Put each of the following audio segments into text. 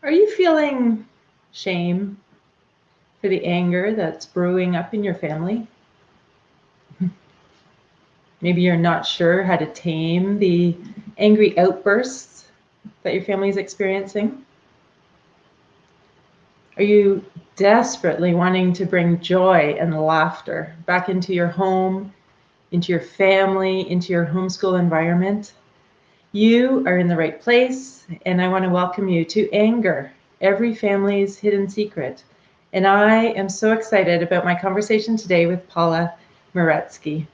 Are you feeling shame for the anger that's brewing up in your family? Maybe you're not sure how to tame the angry outbursts that your family is experiencing. Are you desperately wanting to bring joy and laughter back into your home, into your family, into your homeschool environment? You are in the right place, and I want to welcome you to Anger, Every Family's Hidden Secret. And I am so excited about my conversation today with Paula Maretzki.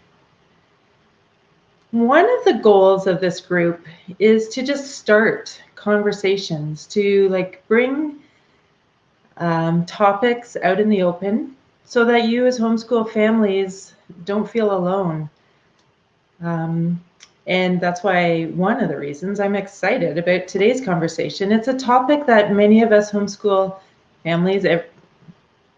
One of the goals of this group is to just start conversations, to bring topics out in the open so that you as homeschool families don't feel alone. And that's why one of the reasons I'm excited about today's conversation. It's a topic that many of us homeschool families,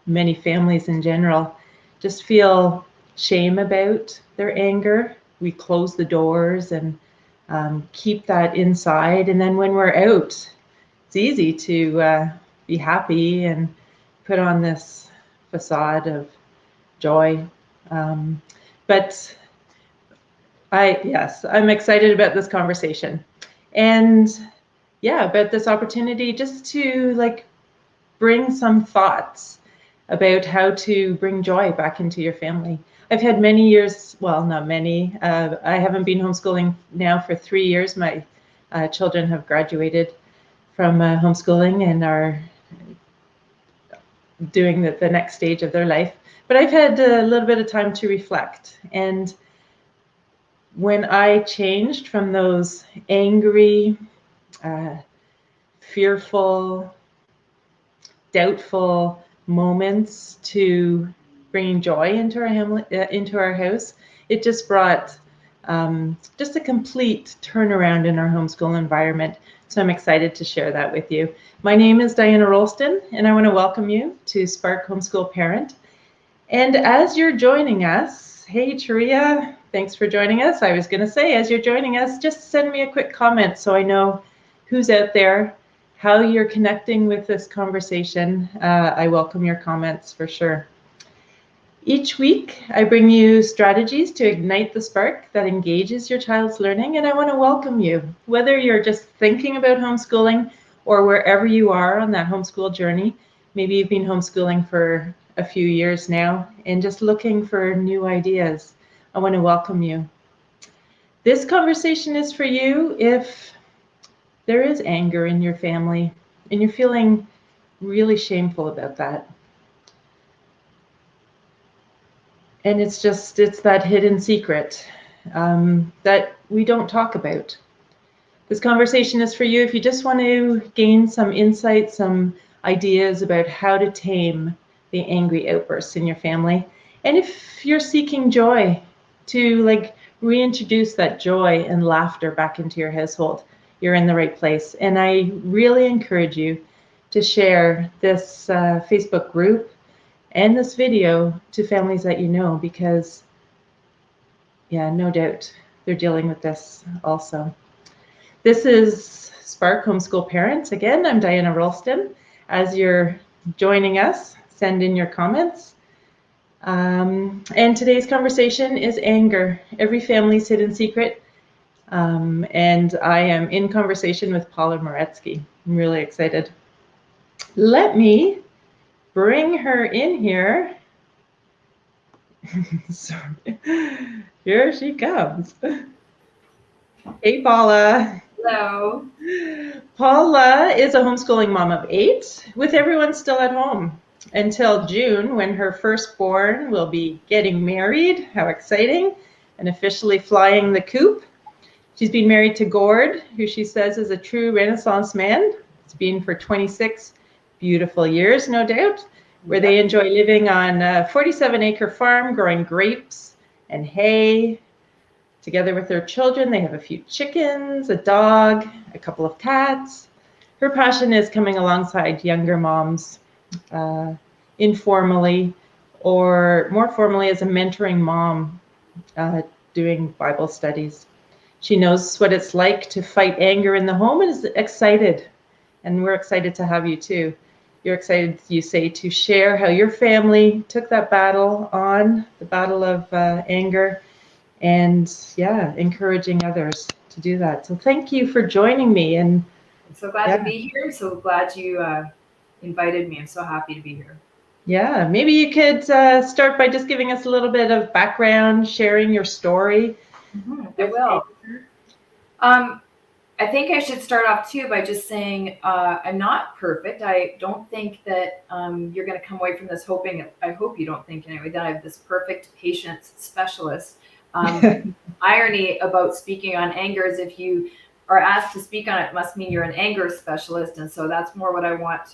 many families in general, just feel shame about their anger. We close the doors and keep that inside. And then when we're out, it's easy to be happy and put on this facade of joy. But I'm excited about this conversation. And about this opportunity just to bring some thoughts about how to bring joy back into your family. I've had many years, well, not many. I haven't been homeschooling now for 3 years. My children have graduated from homeschooling and are doing the next stage of their life. But I've had a little bit of time to reflect. And when I changed from those angry, fearful, doubtful moments to bringing joy into our house, it just brought just a complete turnaround in our homeschool environment. So I'm excited to share that with you. My name is Diana Rolston, and I want to welcome you to Spark Homeschool Parent. And as you're joining us, hey, Taria, thanks for joining us. I was going to say, as you're joining us, just send me a quick comment so I know who's out there, how you're connecting with this conversation. I welcome your comments for sure. Each week, I bring you strategies to ignite the spark that engages your child's learning, and I want to welcome you, whether you're just thinking about homeschooling or wherever you are on that homeschool journey. Maybe you've been homeschooling for a few years now and just looking for new ideas. I want to welcome you. This conversation is for you if there is anger in your family and you're feeling really shameful about that. And it's that hidden secret that we don't talk about. This conversation is for you if you just want to gain some insight, some ideas about how to tame the angry outbursts in your family. And if you're seeking joy, to reintroduce that joy and laughter back into your household, you're in the right place. And I really encourage you to share this Facebook group and this video to families that you know, because no doubt they're dealing with this also. This is Spark Homeschool Parents. Again, I'm Diana Rolston. As you're joining us, send in your comments. And today's conversation is anger, every family's hidden secret. And I am in conversation with Paula Maretzki. I'm really excited. Let me bring her in here. Sorry. Here she comes. Hey, Paula. Hello. Paula is a homeschooling mom of 8, with everyone still at home until June, when her firstborn will be getting married. How exciting. And officially flying the coop. She's been married to Gord, who she says is a true Renaissance man. It's been for 26 beautiful years, no doubt, where they enjoy living on a 47-acre farm, growing grapes and hay. Together with their children, they have a few chickens, a dog, a couple of cats. Her passion is coming alongside younger moms, informally or more formally as a mentoring mom, doing Bible studies. She knows what it's like to fight anger in the home and is excited And we're excited to have you too. You're excited, you say, to share how your family took that battle on, the battle of anger, and yeah, encouraging others to do that. So thank you for joining me. And I'm so glad to yeah, be here. So glad you invited me. I'm so happy to be here. yeah, maybe you could start by just giving us a little bit of background, sharing your story I with will. anger. Um, I think I should start off too by just saying I'm not perfect. I don't think that you're going to come away from this hoping, I hope you don't think anyway, that I have this perfect patience specialist. Irony about speaking on anger is if you are asked to speak on it, it must mean you're an anger specialist. And so that's more what I want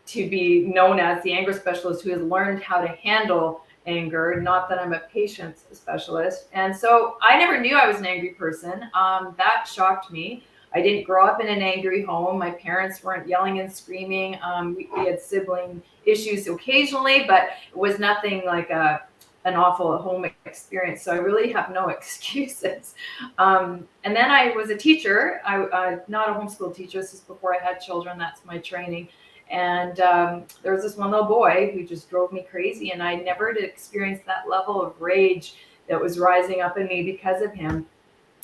to be known as, the anger specialist who has learned how to handle anger, not that I'm a patience specialist. And so I never knew I was an angry person. That shocked me. I didn't grow up in an angry home. My parents weren't yelling and screaming. We had sibling issues occasionally, but it was nothing like an awful home experience. So I really have no excuses. And then I was a teacher. Not a homeschool teacher. This is before I had children. That's my training. And there was this one little boy who just drove me crazy, and I never had experienced that level of rage that was rising up in me because of him.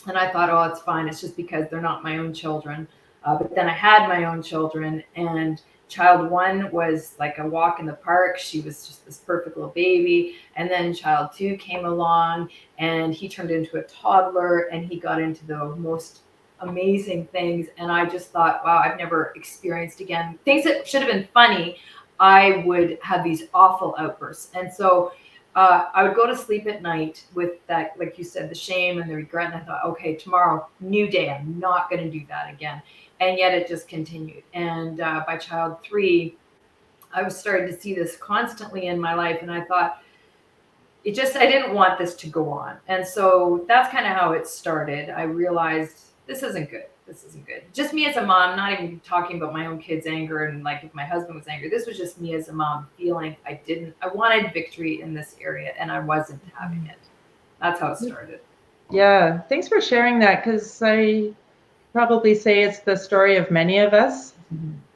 And I thought, oh, it's fine. It's just because they're not my own children. But then I had my own children, and child one was like a walk in the park. She was just this perfect little baby. And then child two came along, and he turned into a toddler, and he got into the most amazing things. And I just thought, wow, I've never experienced again things that should have been funny. I would have these awful outbursts. And so I would go to sleep at night with that, like you said, the shame and the regret. And I thought, okay, tomorrow, new day. I'm not going to do that again. And yet it just continued. And by child three, I was starting to see this constantly in my life. And I thought, I didn't want this to go on. And so that's kind of how it started. I realized this isn't good. This isn't good. Just me as a mom, not even talking about my own kids' anger and like if my husband was angry. This was just me as a mom feeling I wanted victory in this area and I wasn't having it. That's how it started. Yeah, thanks for sharing that, because I probably say it's the story of many of us,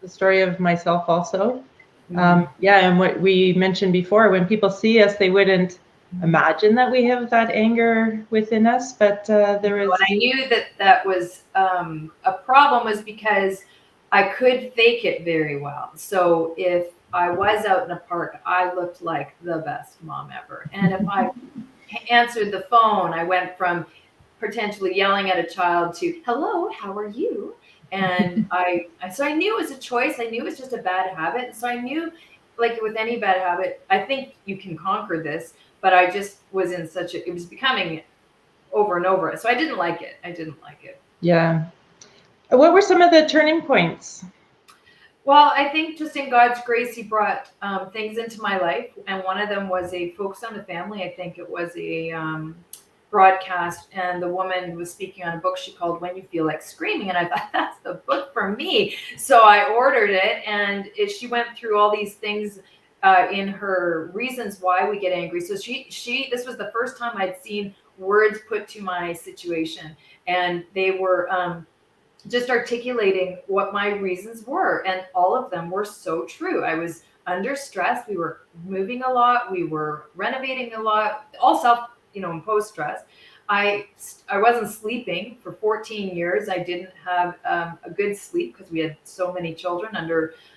the story of myself also. Yeah, and what we mentioned before, when people see us, they wouldn't imagine that we have that anger within us, but there is. And I knew that was a problem was because I could fake it very well. So if I was out in a park, I looked like the best mom ever. And if I answered the phone, I went from potentially yelling at a child to, hello, how are you? And so I knew it was a choice. I knew it was just a bad habit. So I knew, like with any bad habit, I think you can conquer this, but I just was in it was becoming over and over. So I didn't like it. I didn't like it. Yeah. What were some of the turning points? Well, I think just in God's grace, He brought things into my life, and one of them was a focus on the family. I think it was a broadcast, and the woman was speaking on a book she called "When You Feel Like Screaming," and I thought that's the book for me. So I ordered it, and she went through all these things in her reasons why we get angry. So this was the first time I'd seen words put to my situation, and they were. Just articulating what my reasons were. And all of them were so true. I was under stress. We were moving a lot. We were renovating a lot, all imposed stress. I wasn't sleeping for 14 years. I didn't have a good sleep because we had so many children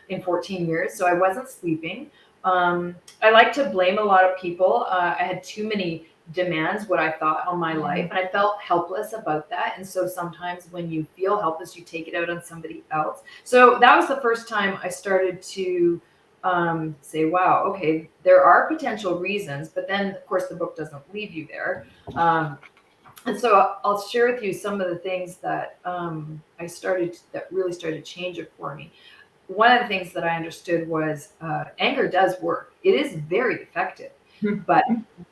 in 14 years. So I wasn't sleeping. I like to blame a lot of people. I had too many demands, what I thought on my life, and I felt helpless about that. And so sometimes when you feel helpless, you take it out on somebody else. So that was the first time I started to say, wow, okay, there are potential reasons, but then of course the book doesn't leave you there. And so I'll share with you some of the things that that really started to change it for me. One of the things that I understood was anger does work. It is very effective, but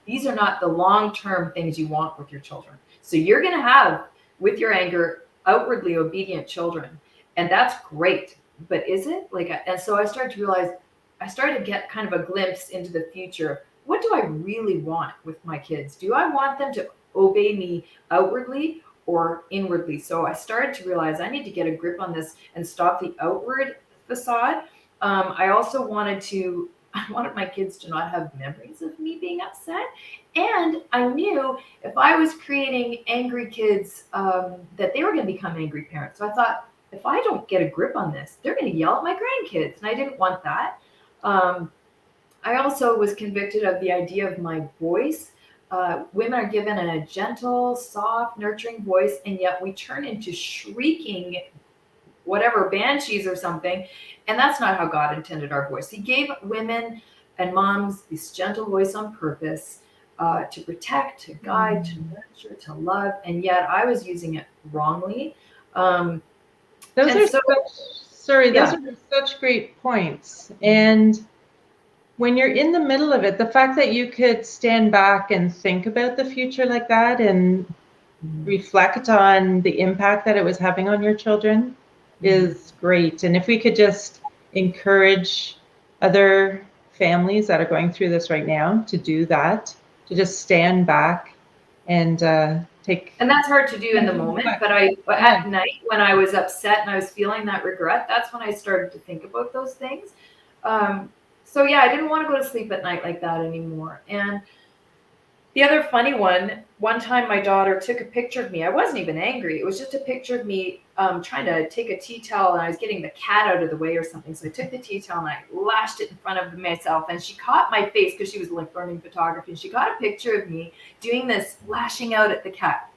these are not the long-term things you want with your children. So you're going to have with your anger outwardly obedient children, and that's great. But is it and so I started to realize, I started to get kind of a glimpse into the future. What do I really want with my kids? Do I want them to obey me outwardly, or inwardly. So I started to realize I need to get a grip on this and stop the outward facade. I also I wanted my kids to not have memories of me being upset. And I knew if I was creating angry kids, that they were going to become angry parents. So I thought, if I don't get a grip on this, they're going to yell at my grandkids. And I didn't want that. I also was convicted of the idea of my voice. Women are given a gentle, soft, nurturing voice, and yet we turn into shrieking, whatever, banshees or something. And that's not how God intended our voice. He gave women and moms this gentle voice on purpose, to protect, to guide, to nurture, to love. And yet I was using it wrongly. Those are such great points. And when you're in the middle of it, the fact that you could stand back and think about the future like that and reflect on the impact that it was having on your children is great. And if we could just encourage other families that are going through this right now to do that, to just stand back and take. And that's hard to do in the moment, but at night when I was upset and I was feeling that regret, that's when I started to think about those things. So yeah, I didn't want to go to sleep at night like that anymore. And the other funny one time my daughter took a picture of me. I wasn't even angry. It was just a picture of me trying to take a tea towel, and I was getting the cat out of the way or something. So I took the tea towel and I lashed it in front of myself, and she caught my face because she was like learning photography. And she got a picture of me doing this, lashing out at the cat.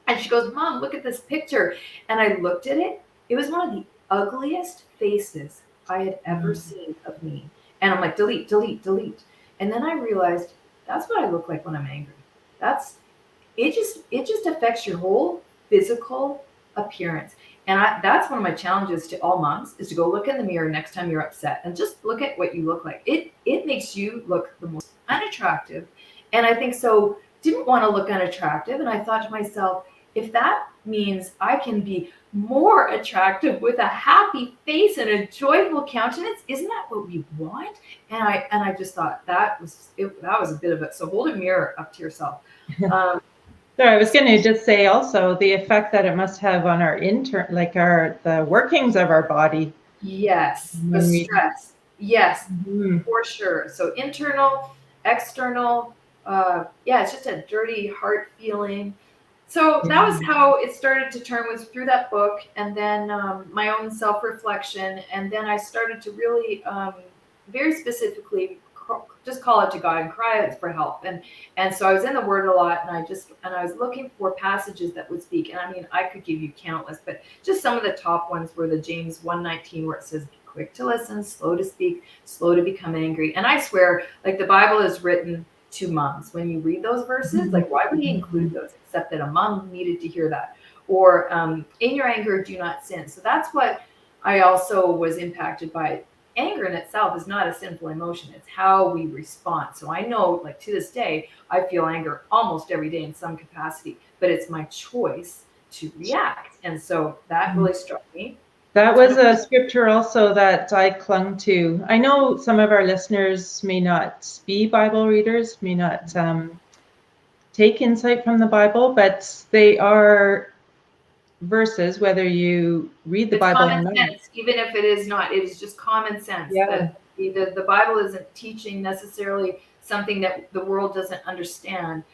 And she goes, "Mom, look at this picture." And I looked at it. It was one of the ugliest faces I had ever seen of me. And I'm like, delete, delete, delete. And then I realized that's what I look like when I'm angry. It just affects your whole physical appearance. And that's one of my challenges to all moms, is to go look in the mirror next time you're upset and just look at what you look like. It makes you look the most unattractive. And I think so didn't want to look unattractive. And I thought to myself, if that means I can be more attractive with a happy face and a joyful countenance, isn't that what we want? And I just thought that was a bit of it. So hold a mirror up to yourself. So I was going to just say also the effect that it must have on our the workings of our body. Yes, the stress. Yes, for sure. So internal, external. It's just a dirty heart feeling. So that was how it started to turn, was through that book, and then my own self-reflection. And then I started to really, very specifically, just call it to God and cry out for help. And so I was in the Word a lot, and I was looking for passages that would speak. And I mean, I could give you countless, but just some of the top ones were the James 1:19, where it says, "Be quick to listen, slow to speak, slow to become angry." And I swear, like, the Bible is written to moms. When you read those verses, like, why would he include those except that a mom needed to hear that? Or in your anger, do not sin. So that's what I also was impacted by. Anger in itself is not a sinful emotion. It's how we respond. So I know, like, to this day, I feel anger almost every day in some capacity, but it's my choice to react. And so that really struck me. That was a scripture also that I clung to. I know some of our listeners may not be Bible readers, may not take insight from the Bible, but they are verses, whether you read the Bible or not. Sense, even if it is not, it is just common sense. Yeah. That the Bible isn't teaching necessarily something that the world doesn't understand.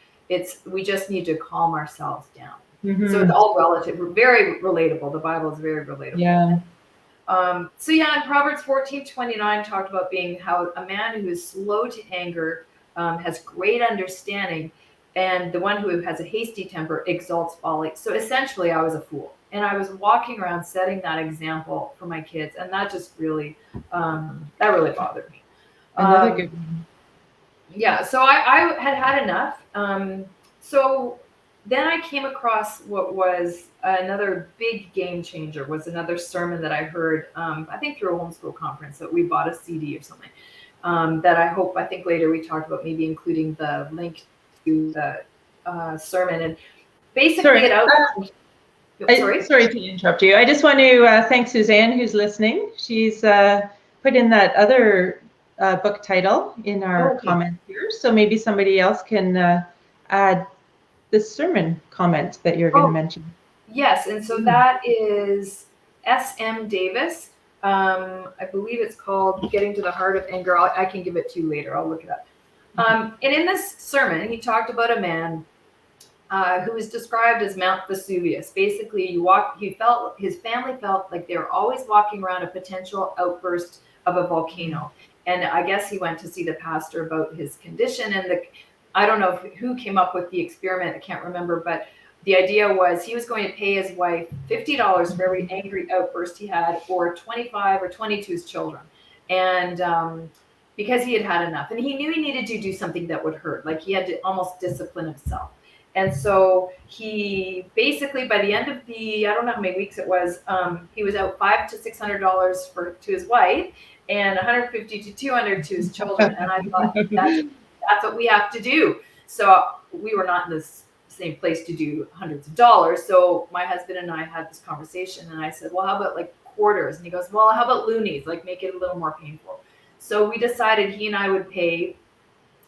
We just need to calm ourselves down. So it's all relative, very relatable. The Bible is very relatable. Yeah. In Proverbs 14:29 talked about being how a man who is slow to anger has great understanding, and the one who has a hasty temper exalts folly. So essentially, I was a fool, and I was walking around setting that example for my kids, and that just really bothered me. Another good one. Yeah, so I had enough. So then I came across what was another big game changer, was another sermon that I heard, I think through a homeschool conference, that we bought a CD or something, that I think later we talked about maybe including the link to the sermon. And basically sorry to interrupt you. I just want to thank Suzanne, who's listening. She's put in that other book title in our comments here. So maybe somebody else can add the sermon comment that you're going to mention. Yes, and so that is S.M. Davis. I believe it's called Getting to the Heart of Anger. I can give it to you later. I'll look it up. And in this sermon, he talked about a man who was described as Mount Vesuvius. Basically, his family felt like they were always walking around a potential outburst of a volcano. And I guess he went to see the pastor about his condition. And I don't know who came up with the experiment. I can't remember, but the idea was he was going to pay his wife $50 for every angry outburst he had, or 25 or 22's children. And because he had had enough, and he knew he needed to do something that would hurt, like he had to almost discipline himself. And so he basically, by the end of I don't know how many weeks it was, he was out $500 to $600 to his wife, and $150 to $200 to his children. And I thought, that's what we have to do. So we were not in this same place to do hundreds of dollars. So my husband and I had this conversation, and I said, well, how about like quarters? And he goes, well, how about loonies? Like make it a little more painful. So we decided he and I would pay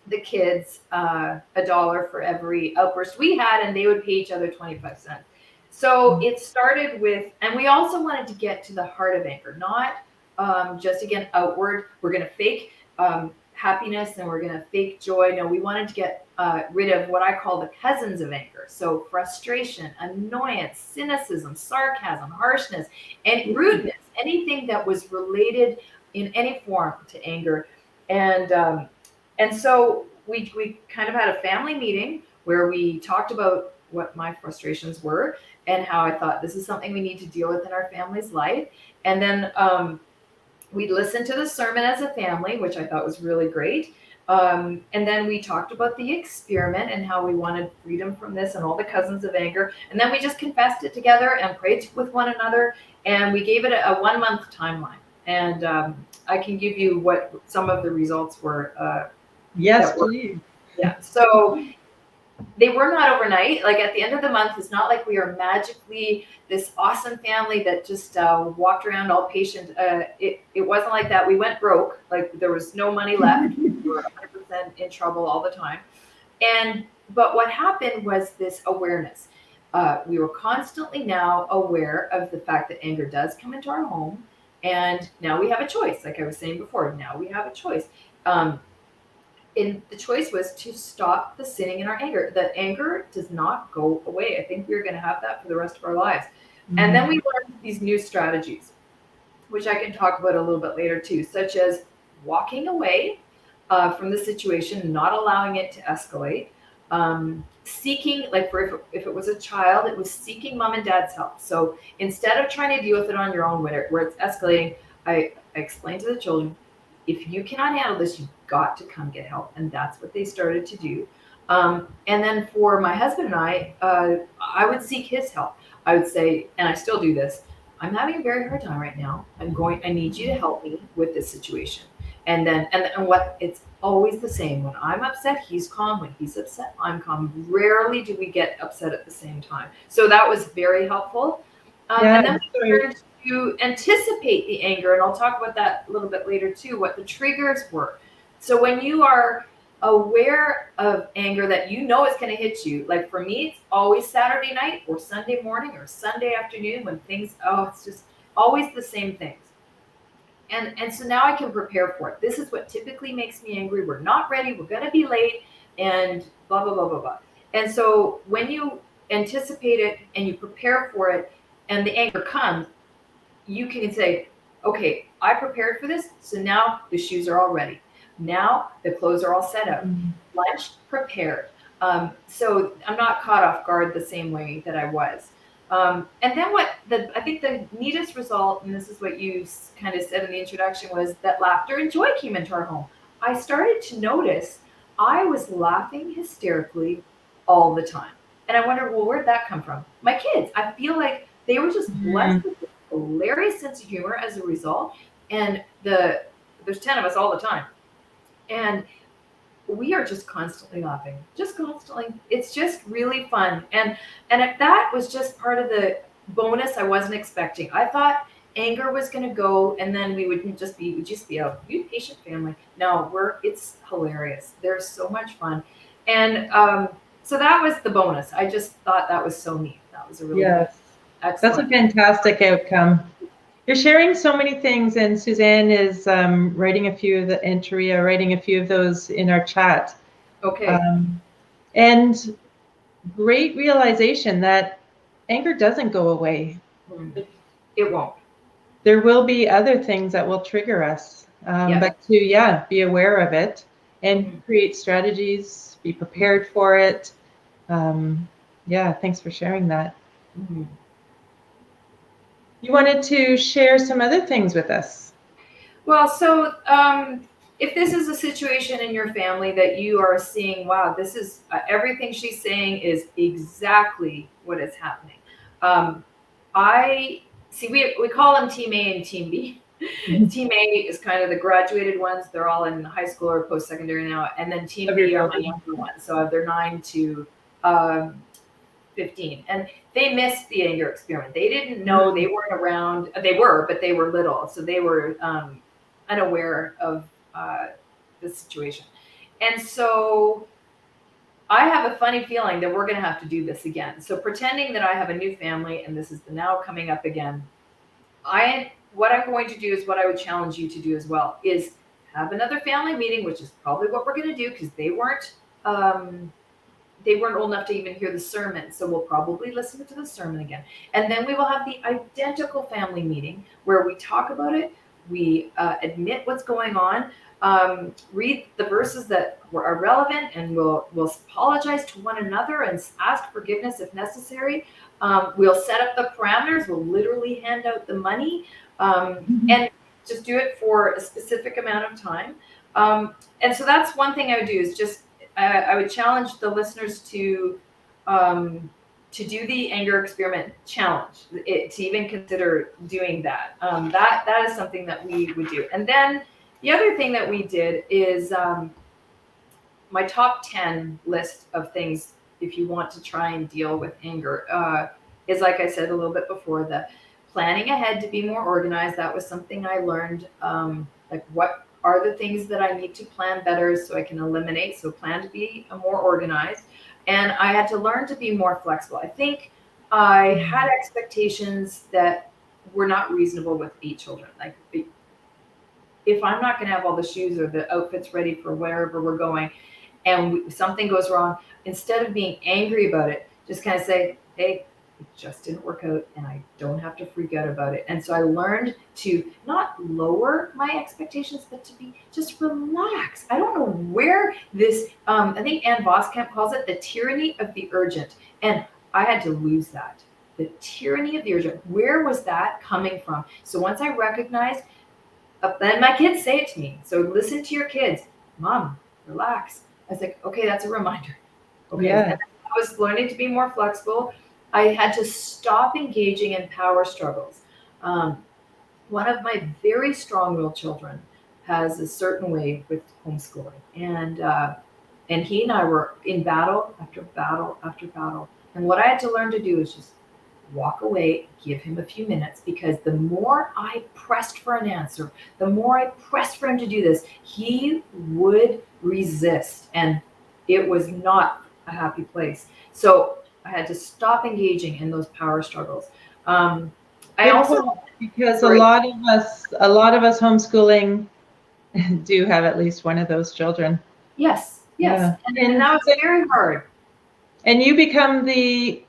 the kids $1 for every outburst we had, and they would pay each other 25 cents. So it started with, and we also wanted to get to the heart of anger, not just again outward. We're going to fake happiness and we're going to fake joy. No, we wanted to get rid of what I call the cousins of anger. So frustration, annoyance, cynicism, sarcasm, harshness, and rudeness, anything that was related in any form to anger. And so we kind of had a family meeting where we talked about what my frustrations were and how I thought this is something we need to deal with in our family's life. And then we listened to the sermon as a family, which I thought was really great. And then we talked about the experiment and how we wanted freedom from this and all the cousins of anger. And then we just confessed it together and prayed with one another. And we gave it a 1 month timeline. And I can give you what some of the results were. Yes, please. Yeah. So they were not overnight. Like at the end of the month, it's not like we are magically this awesome family that just walked around all patient. It wasn't like that. We went broke. Like there was no money left. We were 100% in trouble all the time. But what happened was this awareness. We were constantly now aware of the fact that anger does come into our home. And now we have a choice. Like I was saying before, now we have a choice. And the choice was to stop the sinning in our anger. The anger does not go away. I think we're going to have that for the rest of our lives. Mm-hmm. And then we learned these new strategies, which I can talk about a little bit later too, such as walking away from the situation, not allowing it to escalate, seeking, like if it was a child, it was seeking mom and dad's help. So instead of trying to deal with it on your own where it's escalating, I explained to the children, if you cannot handle this, you've got to come get help. And that's what they started to do. And then for my husband and I would seek his help. I would say, and I still do this, I'm having a very hard time right now. I need you to help me with this situation. And what it's always the same. When I'm upset, he's calm. When he's upset, I'm calm. Rarely do we get upset at the same time. So that was very helpful. And then we learned to anticipate the anger, and I'll talk about that a little bit later too, what the triggers were. So when you are aware of anger that you know it's going to hit you, like for me, it's always Saturday night or Sunday morning or Sunday afternoon when it's just always the same things. And so now I can prepare for it. This is what typically makes me angry. We're not ready. We're going to be late and blah, blah, blah, blah, blah. And so when you anticipate it and you prepare for it and the anger comes, you can say, okay, I prepared for this. So now the shoes are all ready. Now the clothes are all set up. Lunch prepared. So I'm not caught off guard the same way that I was. And then I think the neatest result, and this is what you kind of said in the introduction, was that laughter and joy came into our home. I started to notice I was laughing hysterically all the time. And I wondered, well, where'd that come from? My kids. I feel like they were just blessed with a hilarious sense of humor as a result. And there's 10 of us all the time. And we are just constantly laughing, just constantly. It's just really fun. And if that was just part of the bonus I wasn't expecting. I thought anger was going to go and then we'd just be a patient family. No, it's hilarious. There's so much fun. And so that was the bonus. I just thought that was so neat. That was a really yes. Excellent. That's a fantastic outcome. You're sharing so many things, and Suzanne is writing a few of the, and Taria writing a few of those in our chat. Okay. And great realization that anger doesn't go away. It won't. There will be other things that will trigger us, but to be aware of it and create strategies, be prepared for it. Thanks for sharing that. You wanted to share some other things with us. Well, so if this is a situation in your family that you are seeing, wow, this is everything she's saying is exactly what is happening. I see, we call them Team A and Team B. Team A is kind of the graduated ones. They're all in high school or post-secondary now. And then Team B are my younger ones. So they're 9 to 15. And they missed the anger experiment. They didn't know, they weren't around. They were, but they were little. So they were unaware of the situation. And so I have a funny feeling that we're going to have to do this again. So pretending that I have a new family and this is now coming up again, what I'm going to do is what I would challenge you to do as well, is have another family meeting, which is probably what we're going to do because they weren't old enough to even hear the sermon. So we'll probably listen to the sermon again. And then we will have the identical family meeting where we talk about it. We admit what's going on, read the verses that are relevant, and we'll apologize to one another and ask forgiveness if necessary. We'll set up the parameters. We'll literally hand out the money and just do it for a specific amount of time. And so that's one thing I would do is just I would challenge the listeners to do the anger experiment challenge, to even consider doing that. That is something that we would do. And then the other thing that we did is my top 10 list of things if you want to try and deal with anger is, like I said a little bit before, the planning ahead to be more organized. That was something I learned, like what are the things that I need to plan better so I can eliminate, so plan to be more organized. And I had to learn to be more flexible. I think I had expectations that were not reasonable with 8 children. Like if I'm not going to have all the shoes or the outfits ready for wherever we're going and something goes wrong, instead of being angry about it, just kind of say, hey, it just didn't work out and I don't have to freak out about it. And so I learned to not lower my expectations, but to be just relax. I don't know where this, I think Ann Voskamp calls it the tyranny of the urgent. And I had to lose that. The tyranny of the urgent. Where was that coming from? So once I recognized, then my kids say it to me. So listen to your kids. Mom, relax. I was like, okay, that's a reminder. Okay. Yeah. I was learning to be more flexible. I had to stop engaging in power struggles. One of my very strong-willed children has a certain way with homeschooling, and he and I were in battle after battle after battle. And what I had to learn to do is just walk away, give him a few minutes, because the more I pressed for an answer, the more I pressed for him to do this, he would resist, and it was not a happy place. So I had to stop engaging in those power struggles. I also, because a lot of us homeschooling do have at least one of those children. Yes. Yeah. And that was very hard. And you become the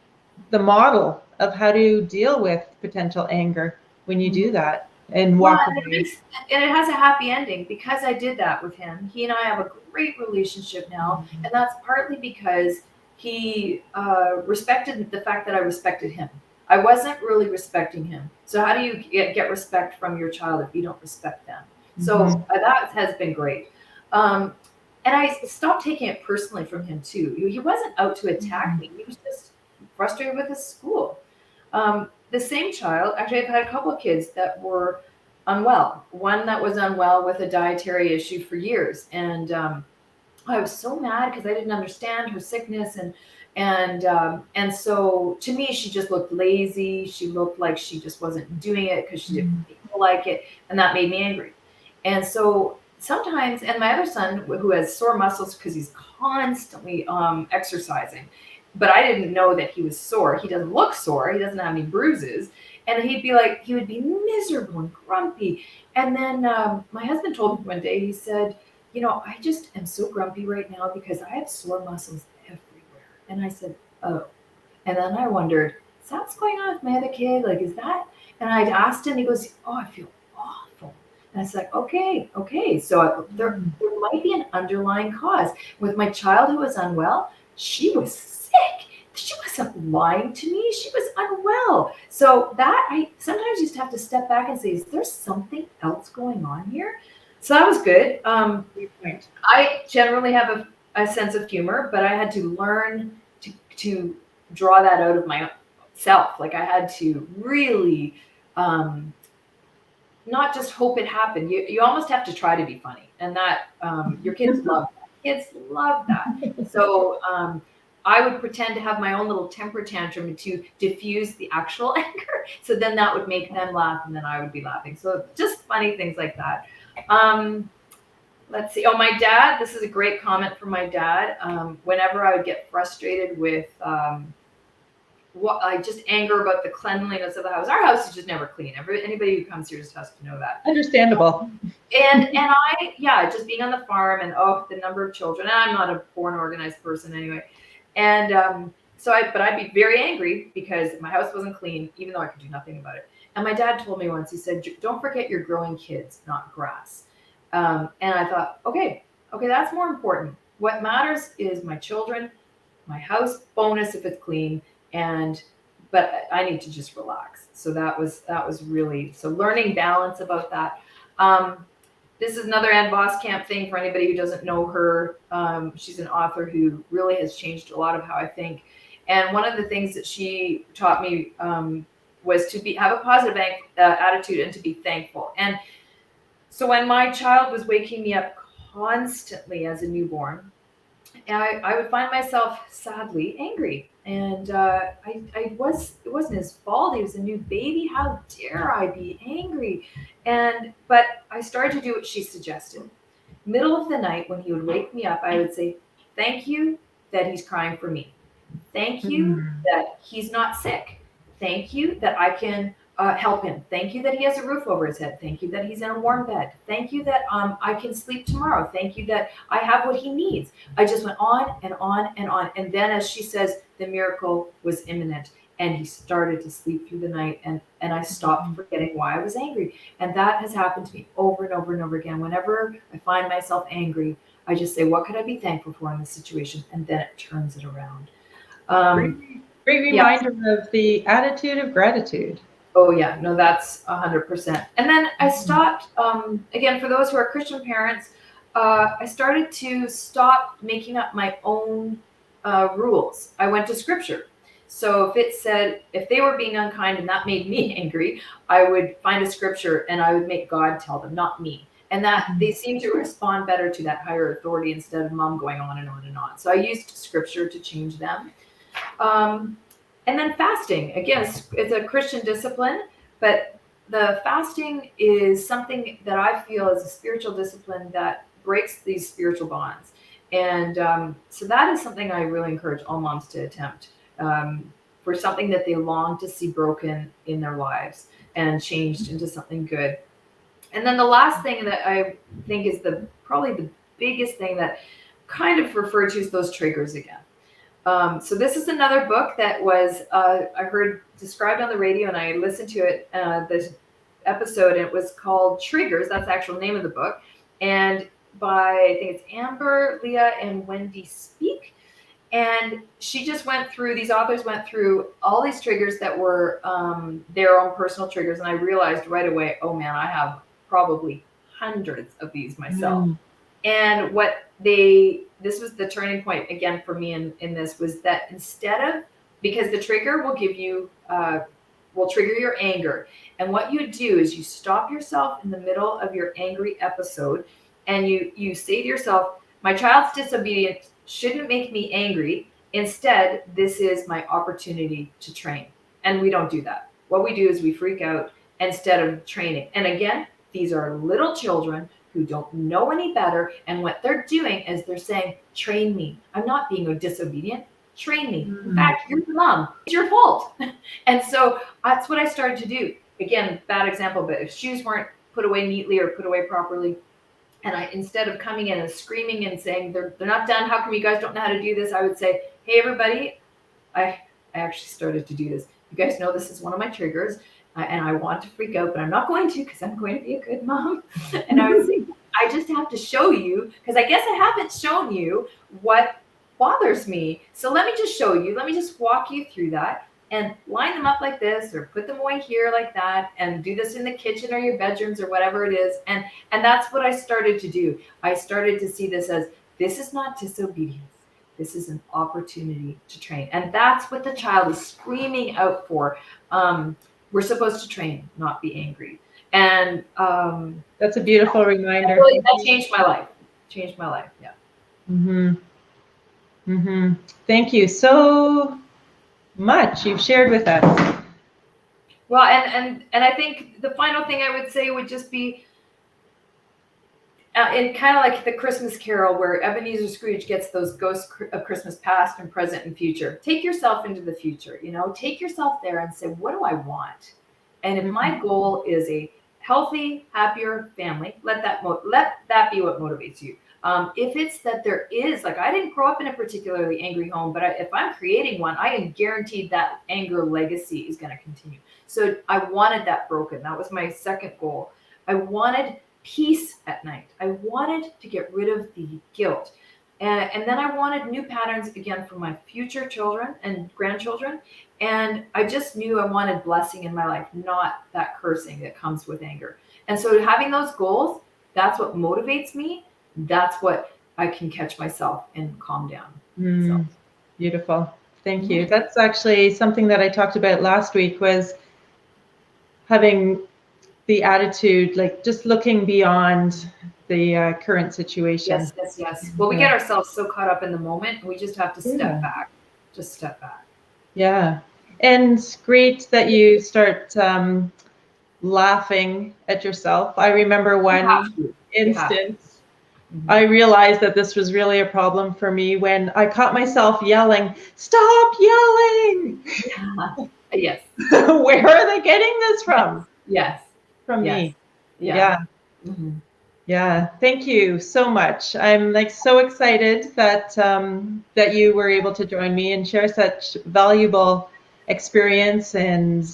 model of how to deal with potential anger when you do that and walk away. And it has a happy ending because I did that with him. He and I have a great relationship now, and that's partly because he respected the fact that I respected him. I wasn't really respecting him. So how do you get respect from your child if you don't respect them? So that has been great. And I stopped taking it personally from him too. He wasn't out to attack me. He was just frustrated with his school. The same child, actually I've had a couple of kids that were unwell. One that was unwell with a dietary issue for years. And I was so mad because I didn't understand her sickness, and so to me she just looked lazy. She looked like she just wasn't doing it because she didn't feel like it, and that made me angry. And so sometimes, and my other son who has sore muscles because he's constantly exercising, but I didn't know that he was sore. He doesn't look sore. He doesn't have any bruises. And he would be miserable and grumpy. And then my husband told me one day, he said, I just am so grumpy right now because I have sore muscles everywhere. And I said, oh. And then I wondered, is that what's going on with my other kid? Like, is that? And I asked him, he goes, oh, I feel awful. And I was like, okay. So there might be an underlying cause. With my child who was unwell, she was sick. She wasn't lying to me. She was unwell. So that I sometimes used to have to step back and say, is there something else going on here? So that was good. I generally have a sense of humor, but I had to learn to draw that out of myself. Like I had to really not just hope it happened. You almost have to try to be funny, and that your kids love that. Kids love that. So I would pretend to have my own little temper tantrum to diffuse the actual anger. So then that would make them laugh, and then I would be laughing. So just funny things like that. Let's see. Oh, my dad. This is a great comment from my dad. Whenever I would get frustrated with just anger about the cleanliness of the house. Our house is just never clean. Anybody who comes here just has to know that. Understandable. And I, just being on the farm and the number of children. And I'm not a born organized person anyway. And but I'd be very angry because my house wasn't clean, even though I could do nothing about it. And my dad told me once, he said, don't forget you're growing kids, not grass. And I thought, okay, that's more important. What matters is my children, my house, bonus if it's clean. But I need to just relax. So that was really, so learning balance about that. This is another Ann Voskamp thing for anybody who doesn't know her. She's an author who really has changed a lot of how I think. And one of the things that she taught me was to have a positive attitude and to be thankful. And so when my child was waking me up constantly as a newborn, I would find myself sadly angry. And it wasn't his fault. He was a new baby. How dare I be angry? But I started to do what she suggested. Middle of the night, when he would wake me up, I would say, thank you that he's crying for me. Thank you that he's not sick. Thank you that I can help him. Thank you that he has a roof over his head. Thank you that he's in a warm bed. Thank you that I can sleep tomorrow. Thank you that I have what he needs. I just went on and on and on. And then, as she says, the miracle was imminent. And he started to sleep through the night. And I stopped forgetting why I was angry. And that has happened to me over and over and over again. Whenever I find myself angry, I just say, what could I be thankful for in this situation? And then it turns it around. Great reminder of the attitude of gratitude. Oh yeah, no, that's 100%. And then I stopped, again, for those who are Christian parents, I started to stop making up my own rules. I went to scripture. So if it said, if they were being unkind and that made me angry, I would find a scripture and I would make God tell them, not me. And that they seem to respond better to that higher authority instead of mom going on and on and on. So I used scripture to change them. And then fasting, again, it's a Christian discipline, but the fasting is something that I feel is a spiritual discipline that breaks these spiritual bonds. And so that is something I really encourage all moms to attempt for something that they long to see broken in their lives and changed into something good. And then the last thing that I think is probably the biggest thing that kind of referred to as those triggers again. So this is another book that was I heard described on the radio, and I listened to it this episode, and it was called Triggers. That's the actual name of the book, and by I think it's Amber, Leah, and Wendy Speak. And she just these authors went through all these triggers that were their own personal triggers, and I realized right away, oh man, I have probably hundreds of these myself. And this was the turning point again for me in this, was that because the trigger will give you, will trigger your anger. And what you do is you stop yourself in the middle of your angry episode and you say to yourself, my child's disobedience shouldn't make me angry. Instead, this is my opportunity to train. And we don't do that. What we do is we freak out instead of training. And again, these are little children who don't know any better. And what they're doing is they're saying, train me. I'm not being disobedient. Train me. In fact, you're the mom. It's your fault. And so that's what I started to do. Again, bad example, but if shoes weren't put away neatly or put away properly, and instead of coming in and screaming and saying they're not done, how come you guys don't know how to do this? I would say, hey everybody, I actually started to do this. You guys know this is one of my triggers, and I want to freak out, but I'm not going to, because I'm going to be a good mom. And I would say, I just have to show you, because I guess I haven't shown you what bothers me. So let me just show you. Let me just walk you through that and line them up like this, or put them away here like that, and do this in the kitchen or your bedrooms or whatever it is. And that's what I started to do. I started to see this as, this is not disobedience. This is an opportunity to train. And that's what the child is screaming out for. We're supposed to train, not be angry. And that's a beautiful reminder. That changed my life. Changed my life. Yeah. Thank you so much you've shared with us. Well, and I think the final thing I would say would just be, in kind of like the Christmas Carol, where Ebenezer Scrooge gets those ghosts of Christmas past and present and future. Take yourself into the future, take yourself there and say, what do I want? And if my goal is a healthy, happier family, let that be what motivates you. If it's that there is, like, I didn't grow up in a particularly angry home, but if I'm creating one, I am guaranteed that anger legacy is going to continue. So I wanted that broken. That was my second goal. I wanted peace at night. I wanted to get rid of the guilt. And then I wanted new patterns again for my future children and grandchildren. And I just knew I wanted blessing in my life, not that cursing that comes with anger. And so having those goals, that's what motivates me. That's what I can catch myself and calm down. So. Beautiful. Thank you. That's actually something that I talked about last week, was having the attitude, like just looking beyond the current situation. Yes. Well, we get ourselves so caught up in the moment, we just have to step back. Just step back. Yeah. And great that you start laughing at yourself. I remember one instance, I realized that this was really a problem for me when I caught myself yelling, "Stop yelling!" Yes. Where are they getting this from? Yes. From me. Yeah. Yeah. Thank you so much. I'm so excited that that you were able to join me and share such valuable experience and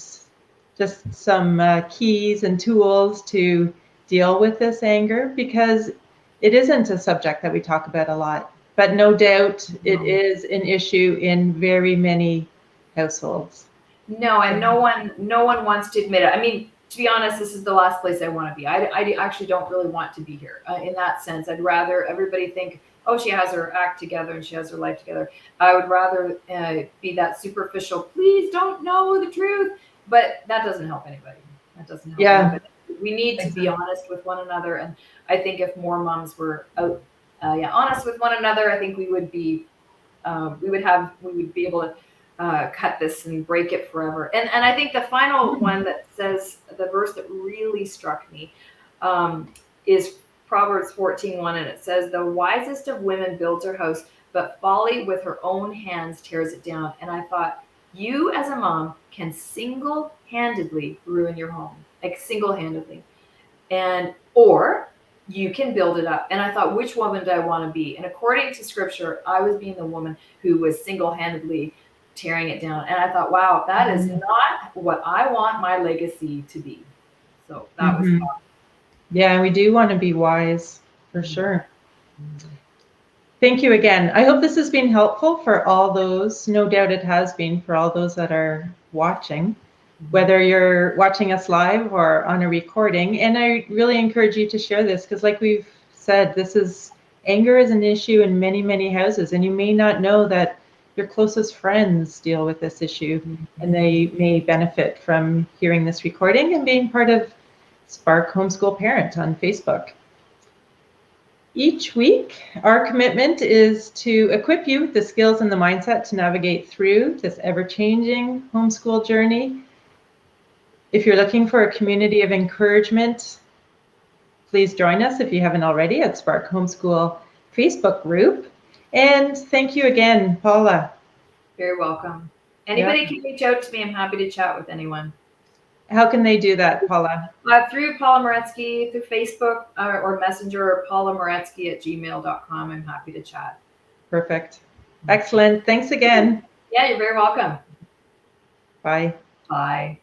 just some keys and tools to deal with this anger, because it isn't a subject that we talk about a lot, but no doubt it is an issue in very many households. No, and no one wants to admit it. I mean, to be honest, this is the last place I want to be. I actually don't really want to be here in that sense. I'd rather everybody think, oh, she has her act together and she has her life together. I would rather be that superficial, please don't know the truth. But that doesn't help anybody. That doesn't help anybody. We need to be honest with one another. And I think if more moms were honest with one another, I think we would be able to cut this and break it forever. And I think the final one that says, the verse that really struck me is Proverbs 14:1, and it says, the wisest of women builds her house, but folly with her own hands tears it down. And I thought, you as a mom can single-handedly ruin your home, like single-handedly, or you can build it up. And I thought, which woman do I want to be? And according to scripture, I was being the woman who was single-handedly tearing it down. And I thought, wow, that is not what I want my legacy to be. So that was fun. Yeah, we do want to be wise, for sure. Thank you again. I hope this has been helpful for all those. No doubt it has been for all those that are watching, whether you're watching us live or on a recording. And I really encourage you to share this, because like we've said, anger is an issue in many, many houses. And you may not know that your closest friends deal with this issue, and they may benefit from hearing this recording and being part of Spark Homeschool Parent on Facebook. Each week, our commitment is to equip you with the skills and the mindset to navigate through this ever-changing homeschool journey. If you're looking for a community of encouragement, please join us if you haven't already at Spark Homeschool Facebook group. And thank you again, Paula. Very welcome. Anybody can reach out to me. I'm happy to chat with anyone. How can they do that, Paula? Through Paula Maretzki, through Facebook or Messenger, or paulamaretzki@gmail.com. I'm happy to chat. Perfect. Excellent. Thanks again. Yeah, you're very welcome. Bye. Bye.